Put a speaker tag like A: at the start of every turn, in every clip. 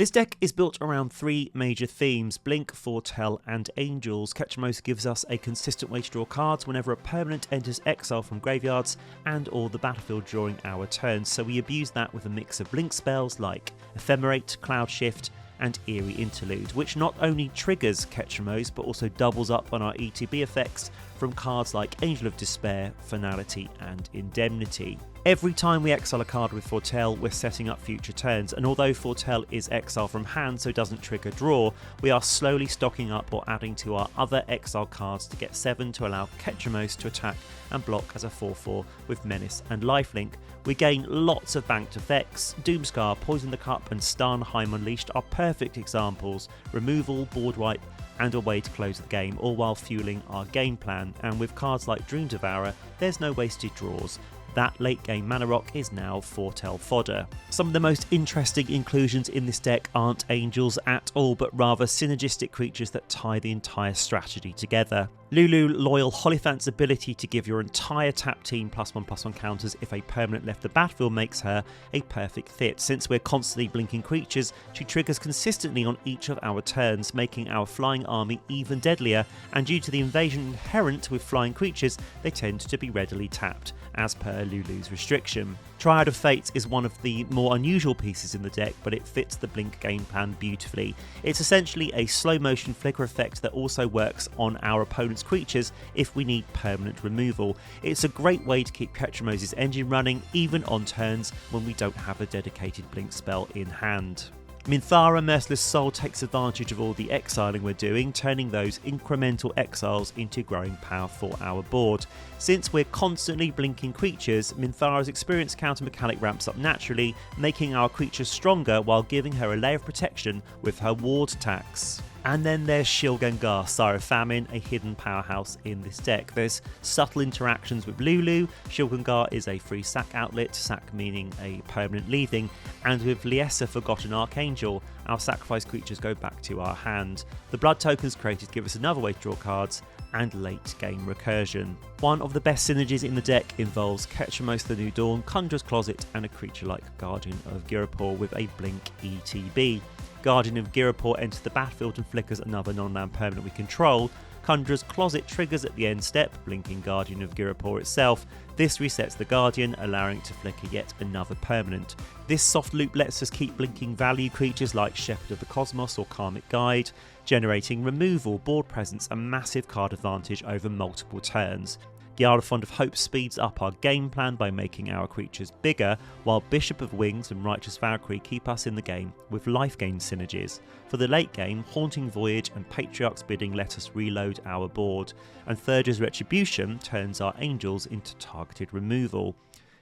A: This deck is built around three major themes: Blink, Foretell and Angels. Ketramose gives us a consistent way to draw cards whenever a permanent enters exile from graveyards and or the battlefield during our turns, so we abuse that with a mix of Blink spells like Ephemerate, Cloud Shift and Eerie Interlude, which not only triggers Ketramose but also doubles up on our ETB effects from cards like Angel of Despair, Finality and Indemnity. Every time we exile a card with Foretell, we're setting up future turns, and although Foretell is exile from hand so doesn't trigger draw, we are slowly stocking up or adding to our other exile cards to get 7 to allow Ketramose to attack and block as a 4/4 with Menace and Lifelink. We gain lots of banked effects. Doomscar, Poison the Cup and Starnheim Unleashed are perfect examples. Removal, board wipe and a way to close the game, all while fueling our game plan, and with cards like Dream Devourer, there's no wasted draws. That late game mana rock is now Foretell fodder. Some of the most interesting inclusions in this deck aren't angels at all, but rather synergistic creatures that tie the entire strategy together. Lulu Loyal Hollyphant's ability to give your entire tap team +1/+1 counters if a permanent left the battlefield makes her a perfect fit. Since we're constantly blinking creatures, she triggers consistently on each of our turns, making our flying army even deadlier, and due to the invasion inherent with flying creatures, they tend to be readily tapped, as per Lulu's restriction. Triad of Fates is one of the more unusual pieces in the deck, but it fits the Blink game plan beautifully. It's essentially a slow motion flicker effect that also works on our opponent's creatures if we need permanent removal. It's a great way to keep Ketramose's engine running even on turns when we don't have a dedicated Blink spell in hand. Minthara Merciless Soul takes advantage of all the exiling we're doing, turning those incremental exiles into growing power for our board. Since we're constantly blinking creatures, Minthara's experience counter mechanic ramps up naturally, making our creatures stronger while giving her a layer of protection with her ward attacks. And then there's Shilgengar, Sire of Famine, a hidden powerhouse in this deck. There's subtle interactions with Lulu. Shilgengar is a free sack outlet, sack meaning a permanent leaving, and with Liessa, Forgotten Archangel, our sacrifice creatures go back to our hand. The blood tokens created give us another way to draw cards, and late game recursion. One of the best synergies in the deck involves Ketramose the New Dawn, Conjurer's Closet, and a creature like Guardian of Ghirapur with a Blink ETB. Guardian of Ghirapur enters the battlefield and flickers another non-land permanent we control. Conjurer's Closet triggers at the end step, blinking Guardian of Ghirapur itself. This resets the Guardian, allowing it to flicker yet another permanent. This soft loop lets us keep blinking value creatures like Shepherd of the Cosmos or Karmic Guide, generating removal, board presence and massive card advantage over multiple turns. Gyarafond of Hope speeds up our game plan by making our creatures bigger, while Bishop of Wings and Righteous Valkyrie keep us in the game with life gain synergies. For the late game, Haunting Voyage and Patriarch's Bidding let us reload our board, and Thurger's Retribution turns our angels into targeted removal.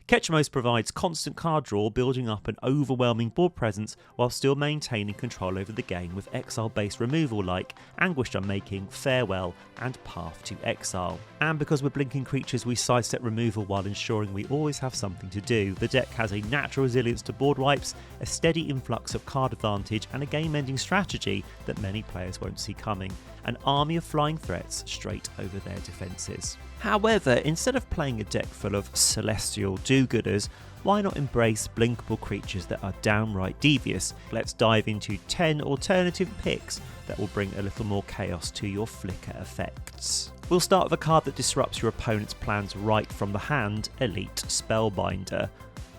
A: Ketramose provides constant card draw, building up an overwhelming board presence while still maintaining control over the game with exile-based removal like Anguished Unmaking, Farewell and Path to Exile. And because we're blinking creatures, we sidestep removal while ensuring we always have something to do. The deck has a natural resilience to board wipes, a steady influx of card advantage and a game-ending strategy that many players won't see coming. An army of flying threats straight over their defences. However, instead of playing a deck full of celestial do-gooders, why not embrace blinkable creatures that are downright devious? Let's dive into 10 alternative picks that will bring a little more chaos to your flicker effects. We'll start with a card that disrupts your opponent's plans right from the hand, Elite Spellbinder.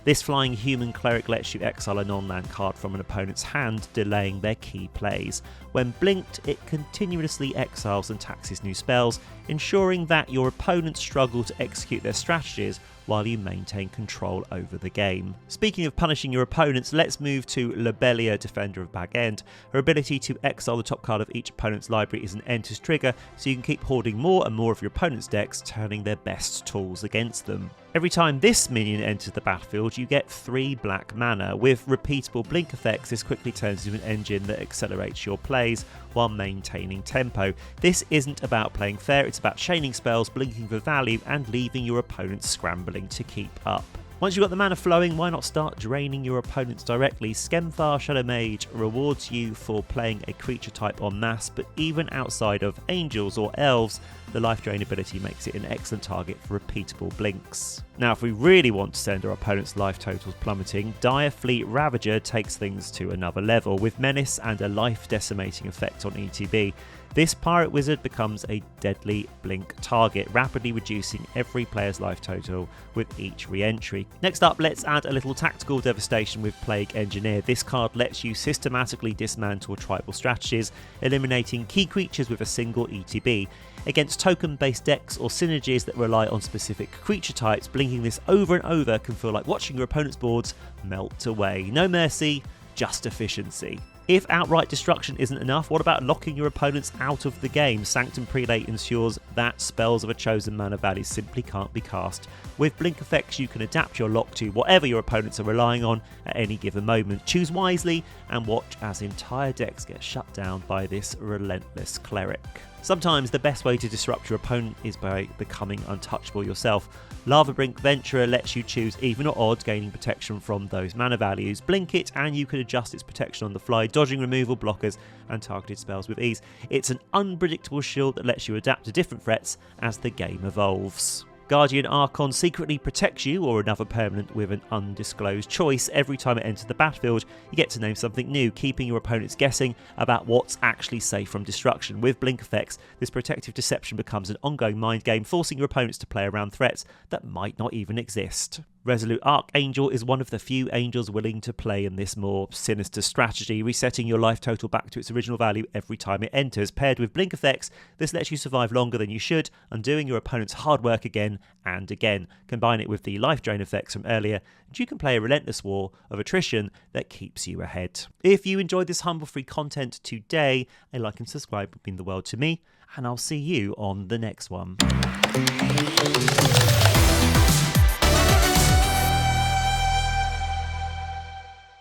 A: This flying human cleric lets you exile a non-land card from an opponent's hand, delaying their key plays. When blinked, it continuously exiles and taxes new spells, ensuring that your opponents struggle to execute their strategies while you maintain control over the game. Speaking of punishing your opponents, let's move to Lobelia, Defender of Bag End. Her ability to exile the top card of each opponent's library is an Enters trigger, so you can keep hoarding more and more of your opponent's decks, turning their best tools against them. Every time this minion enters the battlefield, you get 3 black mana. With repeatable blink effects, this quickly turns into an engine that accelerates your plays while maintaining tempo. This isn't about playing fair, it's about chaining spells, blinking for value, and leaving your opponents scrambling to keep up. Once you've got the mana flowing, why not start draining your opponents directly? Skemthar Shadow Mage rewards you for playing a creature type en masse, but even outside of angels or elves, the life drain ability makes it an excellent target for repeatable blinks. Now, if we really want to send our opponent's life totals plummeting, Dire Fleet Ravager takes things to another level. With Menace and a life decimating effect on ETB, this Pirate Wizard becomes a deadly blink target, rapidly reducing every player's life total with each re-entry. Next up, let's add a little tactical devastation with Plague Engineer. This card lets you systematically dismantle tribal strategies, eliminating key creatures with a single ETB. Against token-based decks or synergies that rely on specific creature types, blinking this over and over can feel like watching your opponent's boards melt away. No mercy, just efficiency. If outright destruction isn't enough, what about locking your opponents out of the game? Sanctum Prelate ensures that spells of a chosen mana value simply can't be cast. With blink effects, you can adapt your lock to whatever your opponents are relying on at any given moment. Choose wisely and watch as entire decks get shut down by this relentless cleric. Sometimes the best way to disrupt your opponent is by becoming untouchable yourself. Lavabrink Venturer lets you choose even or odd, gaining protection from those mana values. Blink it and you can adjust its protection on the fly, dodging removal, blockers and targeted spells with ease. It's an unpredictable shield that lets you adapt to different threats as the game evolves. Guardian Archon secretly protects you or another permanent with an undisclosed choice. Every time it enters the battlefield, you get to name something new, keeping your opponents guessing about what's actually safe from destruction. With blink effects, this protective deception becomes an ongoing mind game, forcing your opponents to play around threats that might not even exist. Resolute Archangel is one of the few angels willing to play in this more sinister strategy, resetting your life total back to its original value every time it enters. Paired with blink effects, this lets you survive longer than you should, undoing your opponent's hard work again and again. Combine it with the life drain effects from earlier, and you can play a relentless war of attrition that keeps you ahead. If you enjoyed this humble free content today, a like and subscribe would mean the world to me, and I'll see you on the next one.